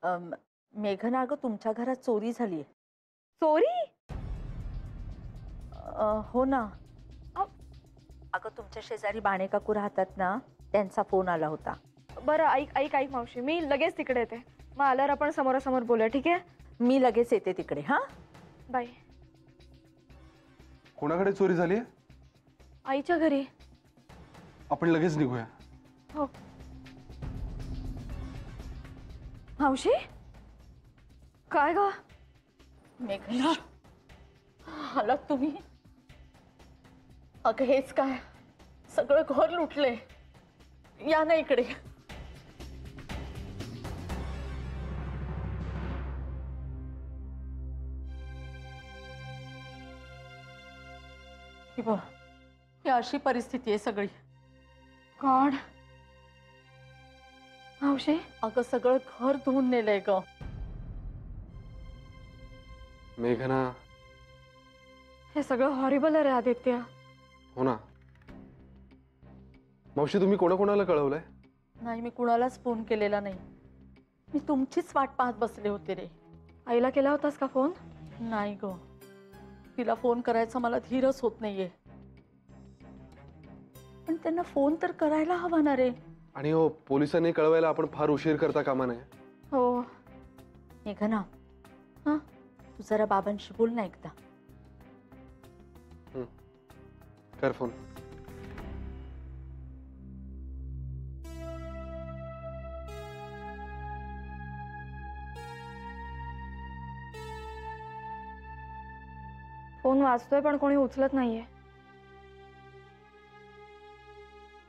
अम, मेघना, अगं तुमच्या घरात चोरी झाली. चोरी? हो ना. अगं तुमच्या शेजारी बाणे काकू राहतात ना, त्यांचा फोन आला होता. बरं, ऐक ऐक ऐक मावशी, मी लगेच तिकडे येते. मग आल्यावर आपण समोरासमोर बोलूया, ठीक आहे? मी लगेच येते तिकडे. हा, बाय. कोणाकडे चोरी झाली आहे? आईच्या घरी. आपण लगेच निघूया. हो. मावशी, काय ग? मेघना, आलात तुम्ही? अगं हेच काय, सगळं घर लुटले. या ना इकडे. ही बघ, ही अशी परिस्थिती आहे सगळी. गॉड. मावशी, अगं सगळं घर धुवून नेलंय ग. मेघना, हे सगळं हॉरिबल आहे रे आदित्य. हो ना. मावशी, तुम्ही कोणाकोणाला कळवलंय? नाही, मी कुणालाच फोन केलेला नाही. मी तुमचीच वाट पाहत बसले होते रे. आईला केला होतास का फोन? नाही ग, तिला फोन करायचा मला धीरच होत नाहीये. पण त्यांना फोन तर करायला हवा ना रे. आणि हो, पोलिसांनी कळवायला आपण फार उशीर करता कामा नये. हो. मेघना, हा, तू जरा बाबांशी बोल ना एकदा. कर फोन. फोन वाजतोय पण कोणी उचलत नाहीये.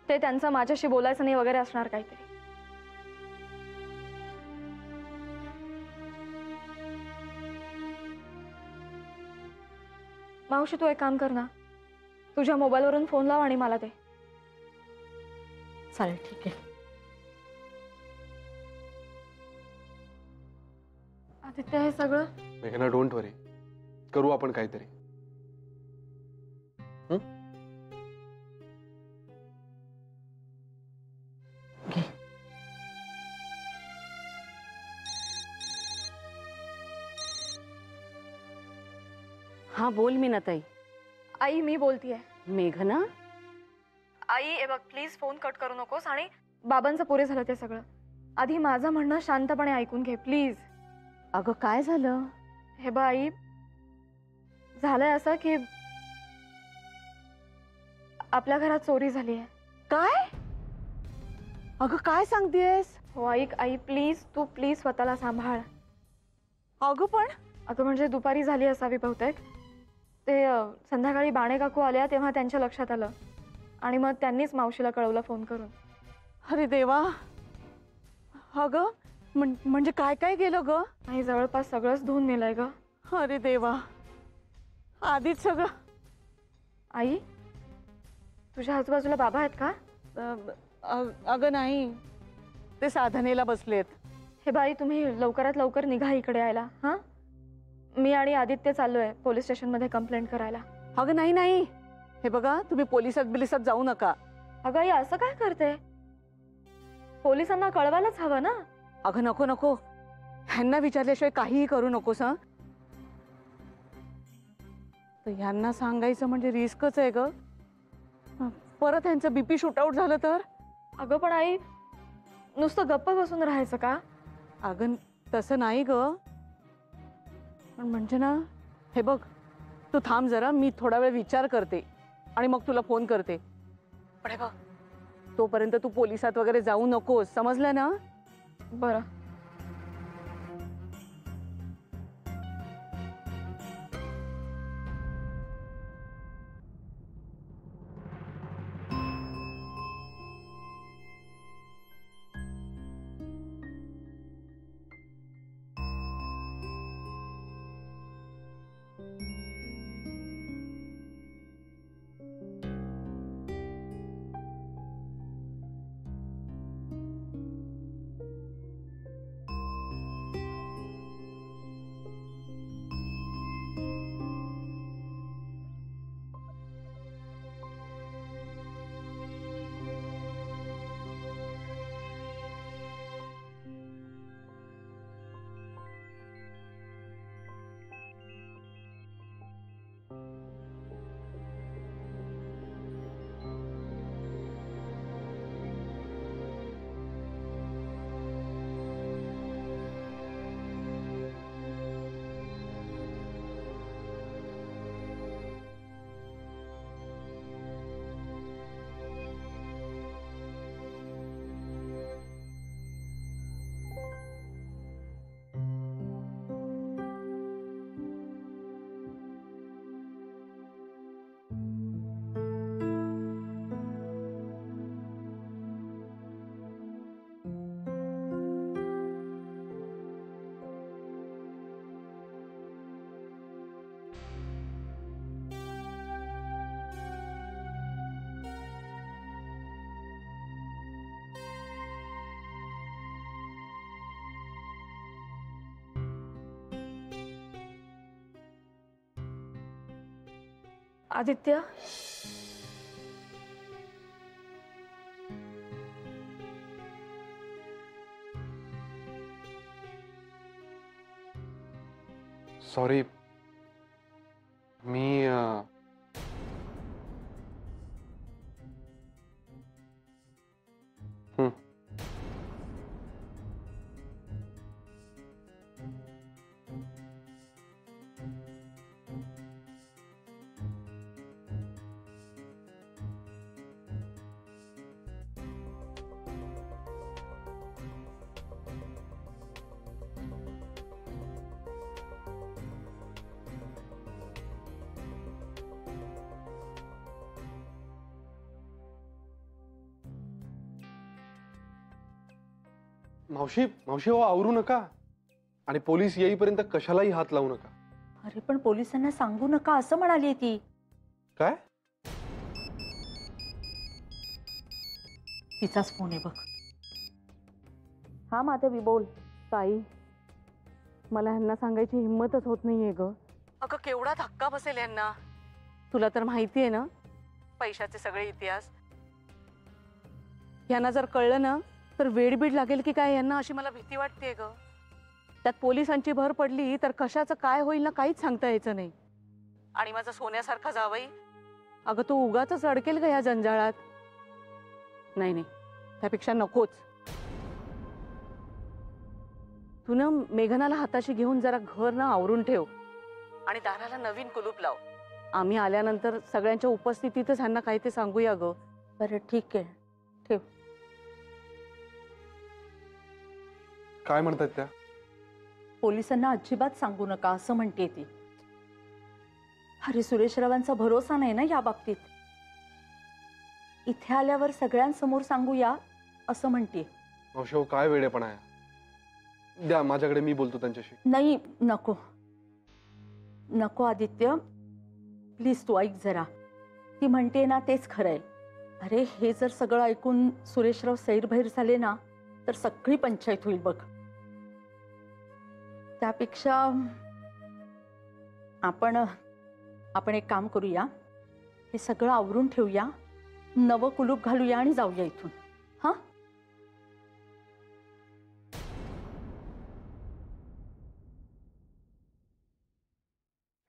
ते त्यांचं माझ्याशी बोलायचं नाही वगैरे असणार काहीतरी. मावशी, तू एक काम कर ना, तुझ्या मोबाईलवरून फोन लाव आणि मला दे. चालेल, ठीक आहे. आदित्य, हे सगळं मेघना, डोंट वरी, करू आपण काहीतरी. घे. हाँ बोल मीनाताई. आई, मी बोलतीये. मेघना, आई, हे बघ, प्लीज फोन कट करू नकोस. आणि बाबांचं पुरे झालं ते सगळं. आधी माझं म्हणणं शांतपणे ऐकून घे प्लीज. अगं काय झालं? हे बघ आई, झालंय असं की आपल्या घरात चोरी झाली आहे. काय? अगं काय सांगतेस? हो ऐक आई, प्लीज, तू प्लीज स्वतःला सांभाळ. अगं पण अगं म्हणजे दुपारी झाली असावी बहुतेक. ते संध्याकाळी बाणे काकू आल्या तेव्हा त्यांच्या लक्षात आलं आणि मग त्यांनीच मावशीला कळवलं फोन करून. अरे देवा. अगं म्हणजे काय काय गेलं ग? आणि जवळपास सगळंच धुवून नेलंय ग. अरे देवा, आधीच सगळं. आई, तुझ्या आजूबाजूला बाबा आहेत का? अगं नाही, ते साधनेला बसलेत. हे बाई, तुम्ही लवकरात लवकर निघा इकडे यायला. हां, मी आणि आदित्य चाललोय पोलीस स्टेशनमध्ये कंप्लेंट करायला. अगं नाही नाही, हे बघा, तुम्ही पोलिसात जाऊ नका. अगं आई, असं काय करते? पोलिसांना कळवायलाच हवं ना. अगं नको नको, ह्यांना विचारल्याशिवाय काहीही करू नकोस. हं, तर ह्यांना सांगायचं म्हणजे रिस्कच आहे ग. परत ह्यांचं बीपी शूटआउट झालं तर? अगं पण आई, नुसतं गप्प बसून राहायचं का? अगं तसं नाही ग, पण म्हणजे ना, हे बघ, तू थांब जरा, मी थोडा वेळ विचार करते आणि मग तुला फोन करते. पण हे बघ, तोपर्यंत तू पोलिसात वगैरे जाऊ नकोस, समजलं ना? बरं. आदित्य, सॉरी, मी हं. मावशी मावशी हो, आवरू नका आणि पोलीस येईपर्यंत कशालाही हात लावू नका. अरे पण पोलिसांना सांगू नका असं म्हणाली ती. काय? तिचाच फोन आहे बघ. हा माधवी बोल. ताई, मला ह्यांना सांगायची हिंमतच होत नाहीये ग. अगं केवढा धक्का बसेल यांना. तुला तर माहिती आहे ना पैशाचे सगळे इतिहास. यांना जर कळलं ना तर वेडबीड लागेल की काय यांना, अशी मला भीती वाटतेय ग. त्यात पोलिसांची भर पडली तर कशाचं काय होईल ना काहीच सांगता यायचं नाही. आणि माझा सोन्यासारखा जावई, अगं तो उगाच अडकेल ग या जंजाळात. नाही नाही, त्यापेक्षा नकोच. तू ना मेघनाला हाताशी घेऊन जरा घर ना आवरून ठेव आणि दाराला नवीन कुलूप लाव. आम्ही आल्यानंतर सगळ्यांच्या उपस्थितीतच ह्यांना काही ते सांगूया ग. बरं ठीक आहे, ठेव. काय म्हणतात त्या? पोलिसांना अजिबात सांगू नका असं म्हणते ती. अरे सुरेशरावांचा भरोसा नाही ना या बाबतीत. इथे आल्यावर सगळ्यांसमोर सांगूया असं म्हणते. मावशी हो, काय वेडेपणा आहे. द्या माझ्याकडे, मी बोलतो त्यांच्याशी. नाही, नको नको आदित्य, प्लीज तू ऐक जरा. ती म्हणते ना तेच खरंय. अरे हे जर सगळं ऐकून सुरेशराव सैरभैर झाले ना तर सगळी पंचायत होईल बघ. त्यापेक्षा आपण एक काम करूया, हे सगळं आवरून ठेवूया, नवं कुलूप घालूया आणि जाऊया इथून. हा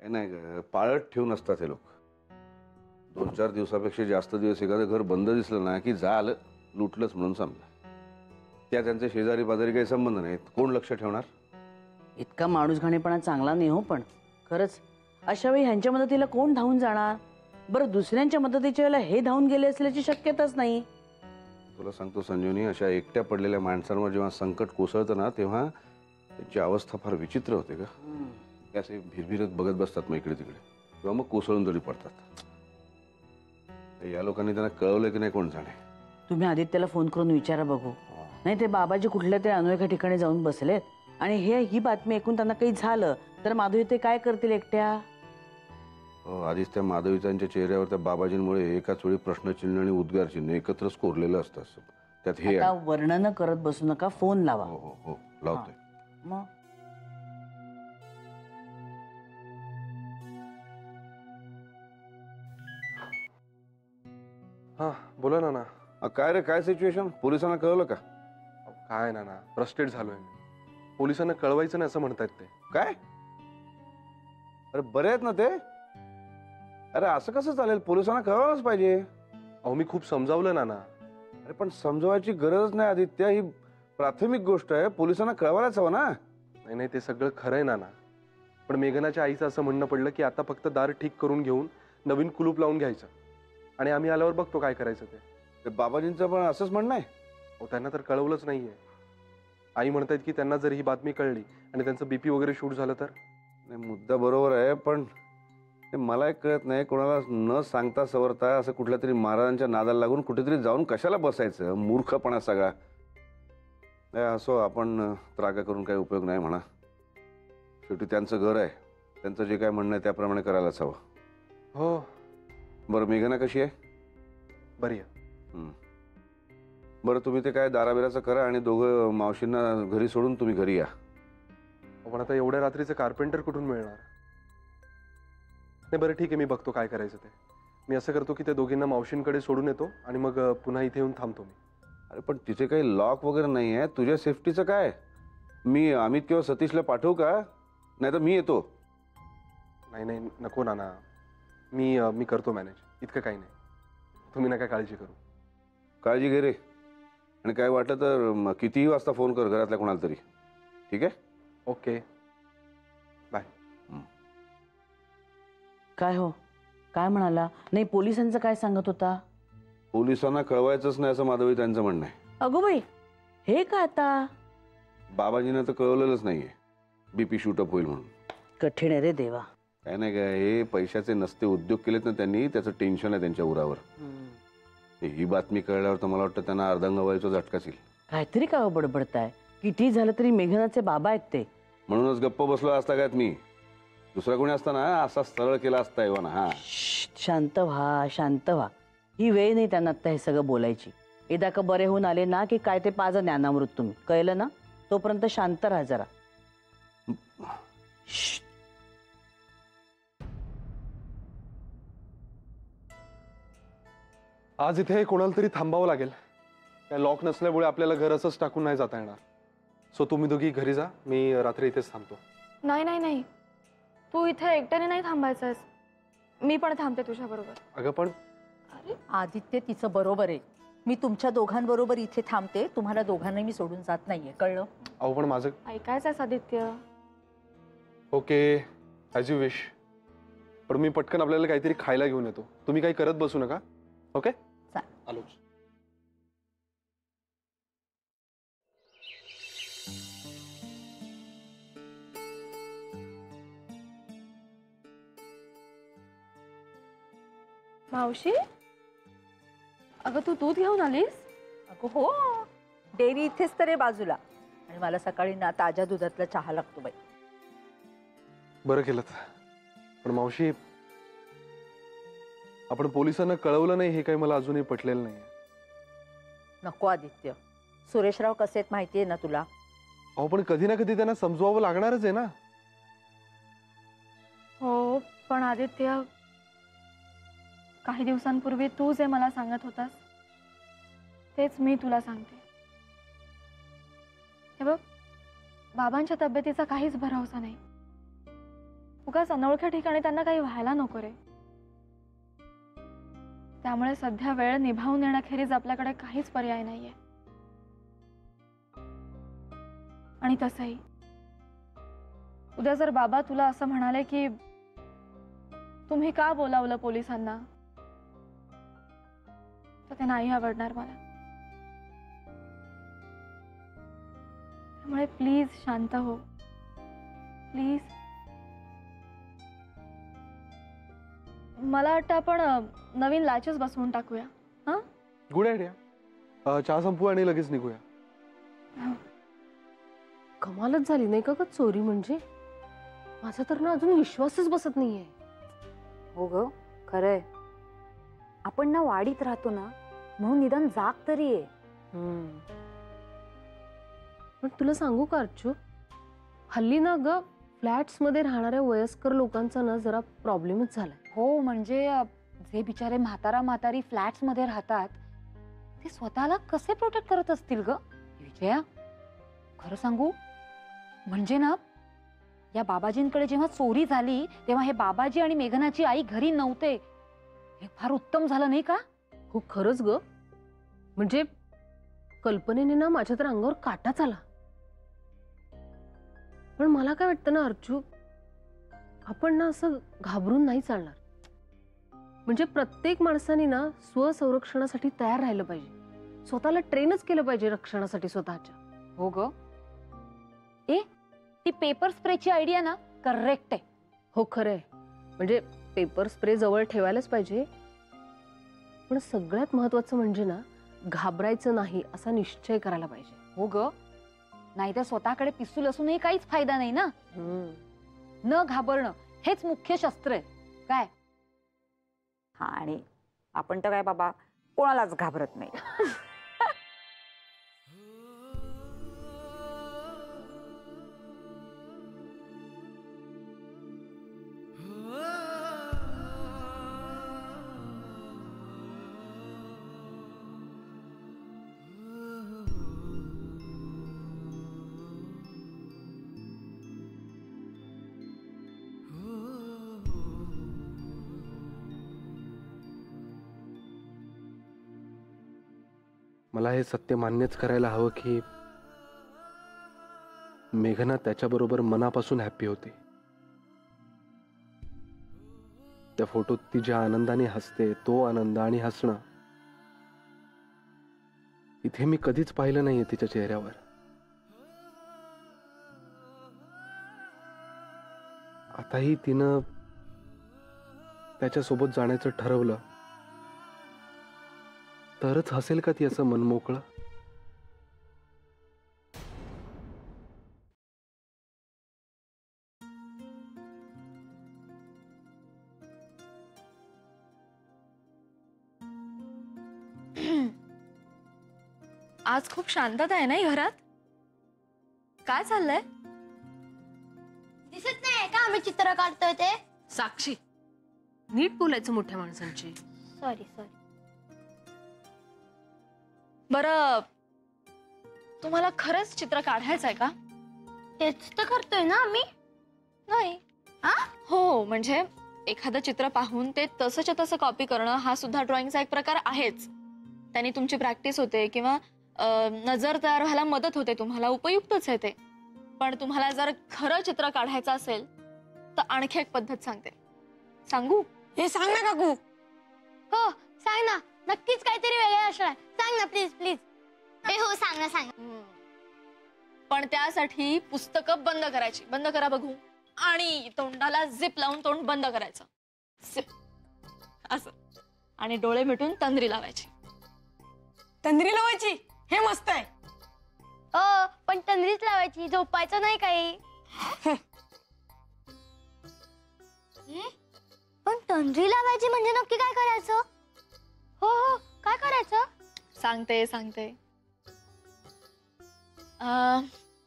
नाही ग, पाळत ठेवून असतात हे लोक. 2-4 दिवसापेक्षा जास्त दिवस एखादं घर बंद दिसलं ना की झालं, लुटलंच म्हणून समजा. त्या त्यांचे शेजारी पाजारी काही संबंध नाहीत, कोण लक्ष ठेवणार? इतका माणूसघाणेपणा चांगला नाही हो. पण खरंच अशा वेळी ह्यांच्या मदतीला कोण धावून जाणार बरं? दुसऱ्यांच्या मदतीच्या वेळेला हे धावून गेले असल्याची शक्यताच नाही. तुला सांगतो संजीवनी, अशा एकट्या पडलेल्या माणसांवर जेव्हा संकट कोसळतं ना तेव्हा त्यांची अवस्था फार विचित्र होते का. ते असे भिरभिरत बघत बसतात मग इकडे तिकडे, किंवा मग कोसळून तरी पडतात. या लोकांनी त्यांना कळवलं की नाही कोण जाणे. तुम्ही आदित्यला फोन करून विचारा बघू. नाही ते बाबाजी कुठल्या तरी अनोळख्या ठिकाणी जाऊन बसलेत आणि ही बातमी ऐकून त्यांना काही झालं तर माधवी ते काय करतील एकट्या. आधीच त्या माधवीतांच्या चेहऱ्यावर त्या बाबाजींमुळे एकाच वेळी प्रश्नचिन्ह आणि उद्गार चिन्ह एकत्रच कोरलेलं असतं. त्यात हे आता वर्णन करत बसू नका, फोन लावा. हो हो हो, लावतोय. मग हा बोला ना. काय रे, काय सिच्युएशन? पोलिसांना कळवलं का? काय ना फ्रस्ट्रेट झालोय मी. पोलिसांना कळवायचं नाही असं म्हणतायत ते. काय? अरे बरे आहेत ना ते? अरे असं कसं चालेल? पोलिसांना कळवायलाच पाहिजे. अहो मी खूप समजावलं ना. अरे पण समजवायची गरज नाही आदित्य, ही प्राथमिक गोष्ट आहे. पोलिसांना कळवायलाच हवं ना. नाही ते सगळं खरंय ना. पण मेघनाच्या आईचं असं म्हणणं पडलं की आता फक्त दार ठीक करून घेऊन नवीन कुलूप लावून घ्यायचं आणि आम्ही आल्यावर बघतो काय करायचं ते. बाबाजींचं पण असंच म्हणणं आहे. अहो त्यांना तर कळवलंच नाहीये. आई म्हणतायत की त्यांना जर ही बातमी कळली आणि त्यांचं बीपी वगैरे शूट झालं तर. नाही, मुद्दा बरोबर आहे, पण मला एक कळत नाही, कोणाला न सांगता सवरता असं कुठल्या तरी महाराजांच्या नादाला लागून कुठेतरी जाऊन कशाला बसायचं? मूर्खपणा सगळा. असो, आपण त्रागा करून काही उपयोग नाही म्हणा. शेवटी त्यांचं घर आहे, त्यांचं जे काय म्हणणं आहे त्याप्रमाणे करायलाच हवं. हो. बरं, मेघना कशी आहे? बरी आहे. बरं, तुम्ही ते काय दाराबिराचं करा आणि दोघं मावशींना घरी सोडून तुम्ही घरी या. पण आता एवढ्या रात्रीचं कार्पेंटर कुठून मिळणार? नाही बरं ठीक आहे, मी बघतो काय करायचं ते. मी असं करतो की त्या दोघींना मावशींकडे सोडून येतो आणि मग पुन्हा इथे येऊन थांबतो मी. अरे पण तिथे काही लॉक वगैरे नाही आहे, तुझ्या सेफ्टीचं काय? मी अमित किंवा सतीशला पाठवू का? नाही तर मी येतो. नाही नाही नको नाना, मी करतो मॅनेज, इतकं काही नाही, तुम्ही नका काळजी करू. काळजी घे रे. आणि काय वाटलं तर कितीही वाजता फोन कर घरातल्या कोणाला तरी. ठीक आहे? Okay bye. काय हो, काय म्हणाला? नाही, पोलिसांचं काय सांगत होता? पोलिसांना कळवायचंच नाही असं माधवी त्यांचं म्हणणं आहे. अगो बाई, हे काय आता? बाबाजीनं तर कळवलेलंच नाहीये बीपी शूटअप होईल म्हणून. कठीण आहे रे देवा. काय नाही काय, हे पैशाचे नसते उद्योग केलेत ना त्यांनी, त्याचं टेन्शन आहे त्यांच्या उरावर. ही बातमी कळल्यावर तर मला वाटतं त्यांना अर्धांगवायूचा झटकाच येईल. काहीतरी काय बडबडताय? किती झालं तरी मेघनाचे बाबा आहेत ते. म्हणूनच गप्प बसलो असता काय मी. दुसरा कोणी असता ना असा सरळ केला असता एव्हा ना. हा शांत व्हा, शांत व्हा. ही वेळ नाही त्यांना आता हे सगळं बोलायची. एकदा का बरे होऊन आले ना की काय ते पाजा ज्ञानामृत तुम्ही, कळलं ना? तोपर्यंत शांत राहा जरा. श्श्श. आज इथे कोणाला तरी थांबावं लागेल. काय लॉक नसल्यामुळे आपल्याला घर असंच टाकून नाही जाता येणार. सो तुम्ही दोघी घरी जा, मी रात्री इथेच थांबतो. नाही नाही नाही, तू इथे एकट्याने नाही थांबायचंस, मी पण थांबते तुझ्या बरोबर. अगं पण अरे आदित्य, तिचं बरोबर आहे. मी तुमच्या दोघांबरोबर इथे थांबते, तुम्हाला दोघांना मी सोडून जात नाहीये, कळलं? अहो पण माझं. ऐकायचंच Aditya. Okay, as you wish. पण मी पटकन आपल्याला काहीतरी खायला घेऊन येतो, तुम्ही काही करत बसू नका. ओके, आलोच. मावशी, अगं तू दूध घेऊन आलीस? अगं हो, डेअरी इथेच तर आहे बाजूला, आणि मला सकाळी ना ताज्या दुधातला चहा लागतो बाई. बरं केलं. पण मावशी, आपण पोलिसांना कळवलं नाही हे काही मला अजूनही पटलेलं नाही. नको आदित्य, सुरेशराव कसे आहेत माहिती आहे ना तुला? अहो पण कधी ना कधी त्यांना समजवावं लागणारच आहे ना. हो, पण आदित्य, काही दिवसांपूर्वी तू जे मला सांगत होतास तेच मी तुला सांगते. हे बघ, बाबांच्या तब्येतीचा काहीच भरवसा नाही. उगाच अनोळख्या ठिकाणी त्यांना काही व्हायला नको रे. त्यामुळे सध्या वेळ निभावून येण्याखेरीज आपल्याकडे काहीच पर्याय नाहीये. आणि तसंही उद्या जर बाबा तुला असं म्हणाले की तुम्ही का बोलावलं पोलिसांना, तर ते नाही आवडणार मला. त्यामुळे प्लीज शांत हो, प्लीज. मला वाटतं आपण नवीन लॅचेस बसवून टाकूया. हा, गुड आयडिया. चहा संपू आणि लगेच निघूया. कमालच झाली नाही का ग चोरी म्हणजे? माझा तर ना अजून विश्वासच बसत नाहीये. हो ग, खरंय. आपण ना वाडीत राहतो ना, म्हणून निदान जाग तरी आहे. पण तुला सांगू का अर्चू, हल्ली ना ग फ्लॅट्स मध्ये राहणाऱ्या वयस्कर लोकांचा ना जरा प्रॉब्लेमच झालाय. हो, म्हणजे जे बिचारे म्हातारा म्हातारी फ्लॅट्स मध्ये राहतात ते स्वतःला कसे प्रोटेक्ट करत असतील ग विजया? खरं सांगू म्हणजे ना, या बाबाजींकडे जेव्हा चोरी झाली तेव्हा हे बाबाजी आणि मेघनाची आई घरी नव्हते. हे फार उत्तम झालं नाही का? हो खरंच ग, म्हणजे कल्पनेने ना माझ्या तर अंगावर काटाच आला. पण मला काय वाटतं ना अर्चू, आपण ना असं घाबरून नाही चालणार. म्हणजे प्रत्येक माणसाने ना स्वसंरक्षणासाठी तयार राहिलं पाहिजे, स्वतःला ट्रेनच केलं पाहिजे रक्षणासाठी स्वतःच्या. हो ग, ती पेपर स्प्रेची आयडिया ना करेक्ट आहे. हो खरंय, म्हणजे पेपर स्प्रे जवळ ठेवायलाच पाहिजे. पण सगळ्यात महत्वाचं म्हणजे ना, घाबरायचं नाही असा निश्चय करायला पाहिजे. हो ग, नाहीतर स्वतःकडे पिस्तूल असूनही काहीच फायदा नाही ना. न घाबरणं हेच मुख्य शस्त्र आहे. काय? हा, आणि आपण तर काय बाबा कोणालाच घाबरत नाही. मला हे सत्य मान्यच करायला हवं की मेघना त्याच्याबरोबर मनापासून हॅप्पी होती. त्या फोटोत ती ज्या आनंदाने हसते, तो आनंद आणि हसणं इथे मी कधीच पाहिलं नाहीये तिच्या चेहऱ्यावर. आताही तिनं त्याच्यासोबत जाण्याचं ठरवलं तरच हसेल का ती असं मनमोकळं? आज खूप शांतता आहे ना घरात. काय चाललंय? दिसत नाही का आम्ही चित्र काढतोय ते? साक्षी, नीट बोलायचं मोठ्या माणसांची. Sorry sorry. बरं, तुम्हाला खरंच चित्र काढायचं आहे का? तेच तर करतोय ना आम्ही. नाही. हो, म्हणजे एखादं चित्र पाहून ते तसंच्या तसं कॉपी करणं हा सुद्धा ड्रॉइंगचा एक प्रकार आहेच. त्याने तुमची प्रॅक्टिस होते किंवा नजर तयार व्हायला मदत होते, तुम्हाला उपयुक्तच आहे ते. पण तुम्हाला जर खरं चित्र काढायचं असेल तर आणखी एक पद्धत सांगते. सांगू? हे सांग ना काकू. हो सांग ना, नक्कीच काहीतरी वेगळं असणार. सांग ना प्लीज प्लीज. हो सांग ना सांग. पण त्यासाठी पुस्तकं बंद करायची. बंद करा बघू. आणि तोंडाला झिप लावून तोंड बंद करायचं. झिप असं. आणि डोळे मिटून तंद्री लावायची. तंद्री लावायची? हे मस्त आहे. हो पण तंद्रीच लावायची, झोपायचं नाही काही. पण तंद्री लावायची म्हणजे नक्की काय करायचं? हो हो काय करायचं? सांगते सांगते.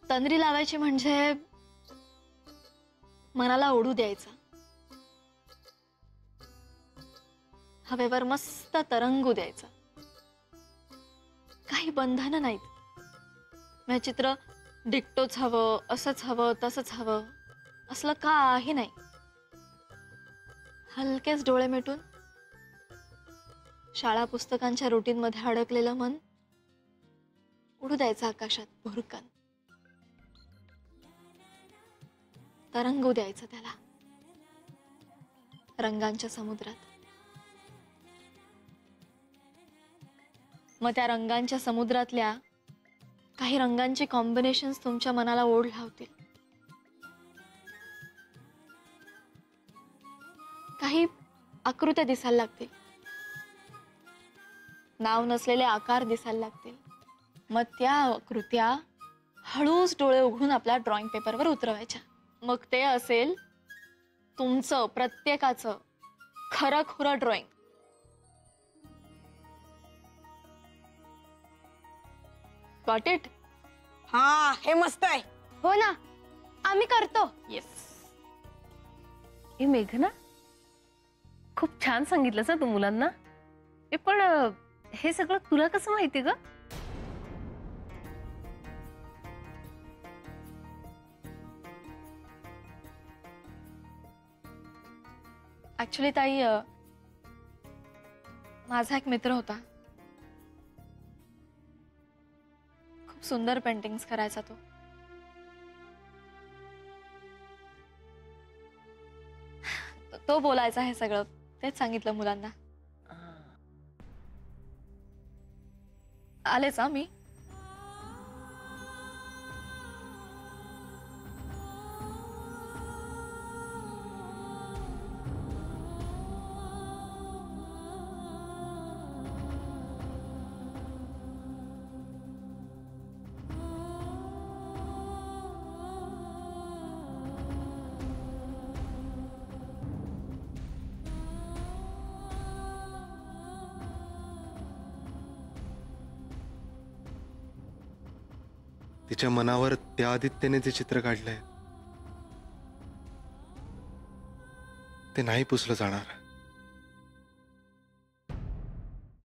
तंद्री लावायची म्हणजे मनाला ओढू द्यायचं. हवेवर मस्त तरंगू द्यायचं. काही बंधनं नाहीत. म्हणजे चित्र डिक्टोच हवं, असंच हवं, तसंच हवं असलं काही नाही. हलकेच डोळे मिटून शाळा पुस्तकांच्या रुटीन मध्ये अडकलेलं मन उडू द्यायचं आकाशात भुरकन. तरंगू द्यायचं त्याला रंगांच्या समुद्रात. मग त्या रंगांच्या समुद्रातल्या काही रंगांचे कॉम्बिनेशन्स तुमच्या मनाला ओढ लावतील. काही आकृत्या दिसायला लागतील. नाव नसलेले आकार दिसायला लागतील. मग त्या आकृत्या हळूच डोळे उघडून आपल्या ड्रॉइंग पेपरवर उतरवायच्या. मग ते असेल तुमचं प्रत्येकाचं खरं खुरं ड्रॉइंग. Got it? हा हे मस्त आहे. हो ना आम्ही करतो. येस. ए मेघना, खूप छान सांगितलंस तू मुलांना. पण हे सगळं तुला कसं माहिती ग? ऍक्च्युली ताई, माझा एक मित्र होता. खूप सुंदर पेंटिंग्स करायचा तो. तो बोलायचा हे सगळं. तेच सांगितलं मुलांना. आलेच मी. तिच्या मनावर त्या आदित्यने जे चित्र काढलंय ते नाही पुसलं जाणार.